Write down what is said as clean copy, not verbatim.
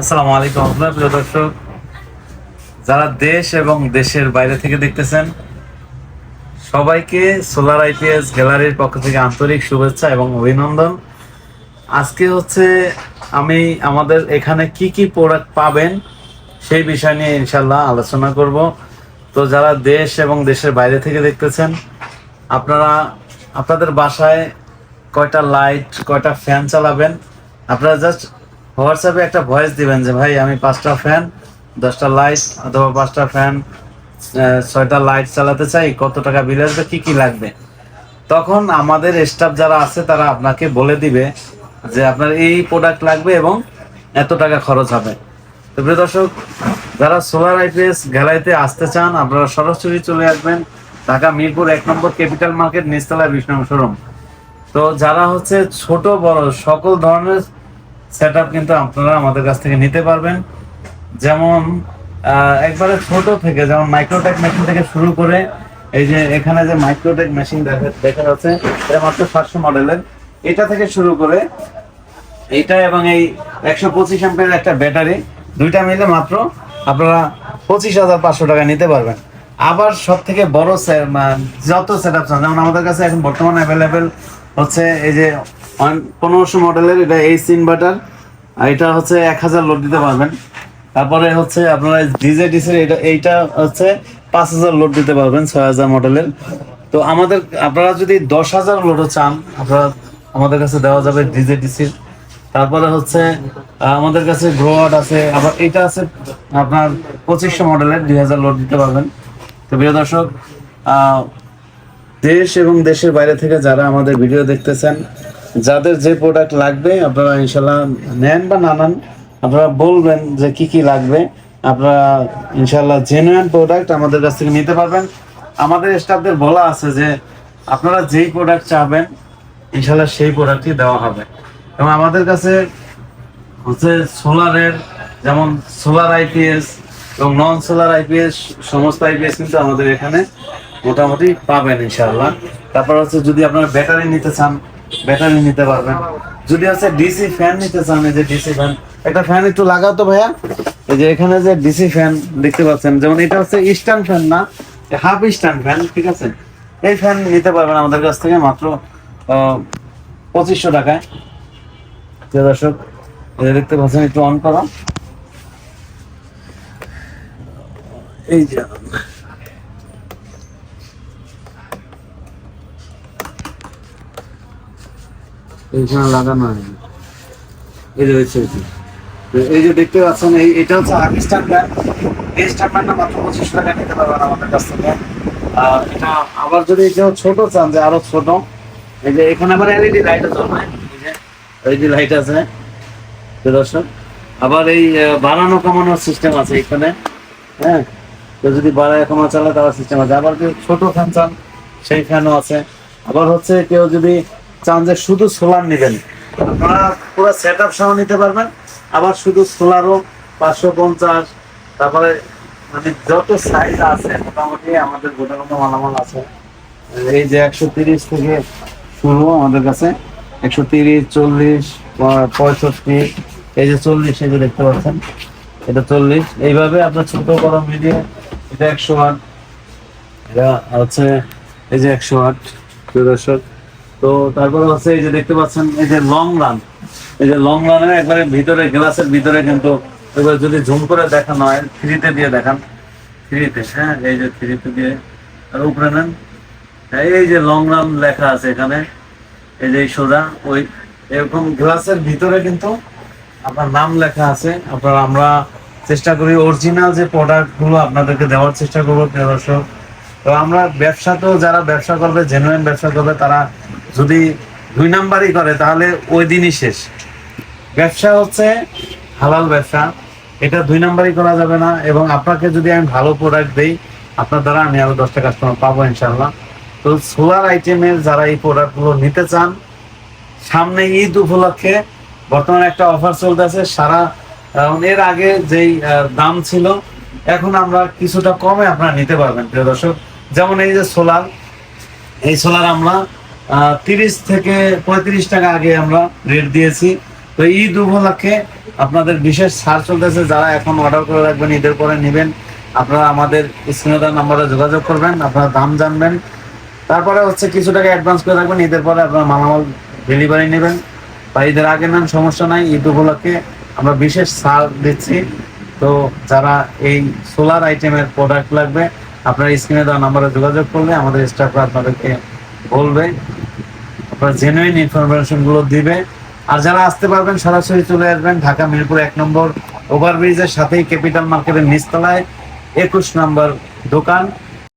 আসসালামু আলাইকুম আপনার প্রিয় দর্শক, যারা দেশ এবং দেশের বাইরে থেকে দেখতেছেন সবাইকে সোলার আইপিএস গ্যালারির পক্ষ থেকে আন্তরিক শুভেচ্ছা এবং অভিনন্দন। আজকে হচ্ছে আমি আমাদের এখানে কি কি প্রোডাক্ট পাবেন সেই বিষয় নিয়ে ইনশাল্লাহ আলোচনা করব। তো যারা দেশ এবং দেশের বাইরে থেকে দেখতেছেন, আপনারা আপনাদের বাসায় কয়টা লাইট কয়টা ফ্যান চালাবেন, আপনারা জাস্ট হোয়াটসঅ্যাপে একটা ভয়েস দিবেন যে ভাই আমি 5টা ফ্যান 10টা লাইট অথবা 5টা ফ্যান 6টা লাইট চালাতে চাই, কত টাকা বিল আসবে, কি কি লাগবে। তখন আমাদের স্টাফ যারা আছে তারা আপনাকে বলে দিবে যে আপনার এই প্রোডাক্ট লাগবে এবং এত টাকা খরচ হবে। তো প্রিয় দর্শক, যারা সোলার আইপিএস গ্যালারিতে আসতে চান আপনারা সরাসরি চলে আসবেন ঢাকা মিরপুর 1 নম্বর ক্যাপিটাল মার্কেট, নিচতলা 20 নং শোরুম। তো যারা হচ্ছে ছোট বড় সকল ধরনের সেটআপ কিন্তু আপনারা আমাদের কাছ থেকে নিতে পারবেন। যেমন একবারে ছোট থেকে, যেমন মাইক্রোটেক মেশিন থেকে শুরু করে, এই যে এখানে যে মাইক্রোটেক মেশিন দেখা যাচ্ছে এটা মাত্র 700 মডেলের, এটা থেকে শুরু করে এইটা এবং এই 125 অ্যাম্পিয়ারের একটা ব্যাটারি, দুইটা মিলে মাত্র আপনারা 25,500 টাকা নিতে পারবেন। আবার সব থেকে বড় যত সেটআপ চান, যেমন আমাদের কাছে এখন বর্তমানে অ্যাভেলেবেল হচ্ছে এই যে 1500 মডেলের এটা এইচ ইনভার্টার, এটা হচ্ছে 1000 লোড দিতে পারবেন। তারপরে হচ্ছে আপনারা ডিজে ডিসের এইটা হচ্ছে 5000 লোড দিতে পারবেন 6000 মডেলের। তো আমাদের আপনারা যদি 10,000 লোডও চান আপনারা আমাদের কাছে দেওয়া যাবে ডিজে ডিসির। তারপরে হচ্ছে আমাদের কাছে গ্রোয়াট আছে, আবার এটা আছে আপনার 2500 মডেলের 2000 লোড দিতে পারবেন। তো প্রিয় দর্শক, দেশ এবং দেশের বাইরে থেকে যারা আমাদের ভিডিও দেখতেছেন, যাদের যে প্রোডাক্ট লাগবে আপনারা ইনশাল্লাহ নেন বা না নেন, আপনারা বলবেন যে কি কি লাগবে, আপনারা ইনশাল্লাহ জেনুইন প্রোডাক্ট আমাদের কাছ থেকে নিতে পারবেন। আমাদের স্টাফদের বলা আছে যে আপনারা যেই প্রোডাক্ট চাবেন ইনশাল্লাহ সেই প্রোডাক্টই দেওয়া হবে। এবং আমাদের কাছে হচ্ছে সোলারের, যেমন সোলার আইপিএস এবং নন সোলার আইপিএস, সমস্ত আইপিএস কিন্তু আমাদের এখানে মোটামুটি পাবেন ইনশাআল্লাহ। তারপর হচ্ছে যদি আপনারা ব্যাটারি নিতে চান ব্যাটারি নিতে পারবেন। যদি হচ্ছে ডিসি ফ্যান নিতে চান, এই যে ডিসি ফ্যান, একটা ফ্যান একটু লাগাও তো ভাইয়া। এই যে এখানে যে ডিসি ফ্যান দেখতে পাচ্ছেন, যেমন এটা হচ্ছে স্ট্যান্ড ফ্যান না, হাফ স্ট্যান্ড ফ্যান, ঠিক আছে। এই ফ্যান নিতে পারবেন আমাদের কাছ থেকে মাত্র 2500 টাকায়। প্রিয় দর্শক, দেখতে পাচ্ছেন, একটু অন করো, এই যে এইখানে লাগানো হয়, এই যে হচ্ছে এই যে দেখতে পাচ্ছেন, এটা হচ্ছে স্ট্যান্ড ফ্যান। এই স্ট্যান্ড ফ্যানটা মাত্র 2500 টাকা নিতে পারবেন আমাদের কাছ থেকে। এটা আবার যদি কেউ ছোট চান, যে আরো ছোট, এই যে এখানে আবার এলইডি লাইট আছে, এই যে লাইট আছে দর্শক। আবার এই বাড়ানো কমানোর সিস্টেম আছে এখানে, হ্যাঁ। তো যদি বাড়ায় কমা চালা তার সিস্টেম আছে। আবার কেউ ছোট ফ্যান চান সেই ফ্যানও আছে। আবার হচ্ছে কেউ যদি চান যে শুধু সোলার নেবেন, আপনারা পুরো সেট আপ সহ নিতে পারবেন। আবার শুধু সোলারও 550, তারপরে মানে যত সাইজ আছে মোটামুটি আমাদের গোটানো মালামাল আছে। এই যে 130 থেকে শুরু আমাদের কাছে, 130, 40, 65, এই যে 40, এই যে দেখতে পাচ্ছেন এটা 40। এইভাবে আপনার ছোট বড় মিলিয়ে এটা 108, এটা হচ্ছে এই যে 108 দর্শক। তো তারপরে হচ্ছে এই যে দেখতে পাচ্ছেন এই যে লং রান, এই যে লং রানের একবারে ভিতরে গ্লাসের ভিতরে কিন্তু এবার যদি জুম করে দেখানো হয়, থ্রিতে দিয়ে দেখান, থ্রিতে, হ্যাঁ, এই যে থ্রিতে দিয়ে আর উপরে নেন, এই যে লং রান লেখা আছে এখানে, এই যে সোজা ওই এরকম গ্লাসের ভিতরে কিন্তু আপনার নাম লেখা আছে। আপনার আমরা চেষ্টা করি অরিজিনাল যে প্রোডাক্ট গুলো আপনাদেরকে দেওয়ার চেষ্টা করবো প্রিয় দর্শক। তো আমরা ব্যবসাতেও, যারা ব্যবসা করবে জেনুইন ব্যবসা করবে, তারা যদি 2 নাম্বারই করে তাহলে ওই দিনই শেষ। ব্যবসা হচ্ছে হালাল ব্যবসা, এটা 2 নাম্বারই করা যাবে না। এবং আপনাকে যদি আমি ভালো প্রোডাক্ট দেই, আপনার দ্বারা আমি আরো 10টা কাস্টমার পাবো ইনশাল্লাহ। তো সোলার আইটেমের যারা এই প্রোডাক্টগুলো নিতে চান, সামনে ঈদ উপলক্ষে বর্তমানে একটা অফার চলতেছে। এর আগে যেই দাম ছিল এখন আমরা কিছুটা কমে আপনারা নিতে পারবেন প্রিয় দর্শক। যেমন এই যে সোলার, এই সোলার আমরা 30 থেকে 35 টাকা আগে আমরা রেট দিয়েছি, তো ঈদ উপলক্ষে আপনাদের বিশেষ ছাড় চলতেছে, যারা এখন অর্ডার করে রাখবেন ঈদের পরে নেবেন, আপনারা আমাদের স্ক্রিনে দেওয়া নাম্বারে যোগাযোগ করবেন, আপনারা দাম জানবেন, তারপরে হচ্ছে কিছু টাকা অ্যাডভান্স করে রাখবেন, ঈদের পরে আপনারা মালামাল ডেলিভারি নেবেন বা ঈদের আগে নেন, সমস্যা নাই। ঈদ উপলক্ষে আমরা বিশেষ ছাড় দিচ্ছি। তো যারা এই সোলার আইটেমের প্রোডাক্ট লাগবে, আপনারা স্ক্রিনে দেওয়া নাম্বারে যোগাযোগ করলে আমাদের স্টাফরা আপনাদেরকে বলবে, আপনার জেনুইন ইনফরমেশন গুলো দিবে। আর যারা আসতে পারবেন সরাসরি চলে আসবেন ঢাকা মিরপুর 1 নম্বর ওভারব্রিজের সাথেই ক্যাপিটাল মার্কেটের নিচতলায় 21 নম্বর দোকান।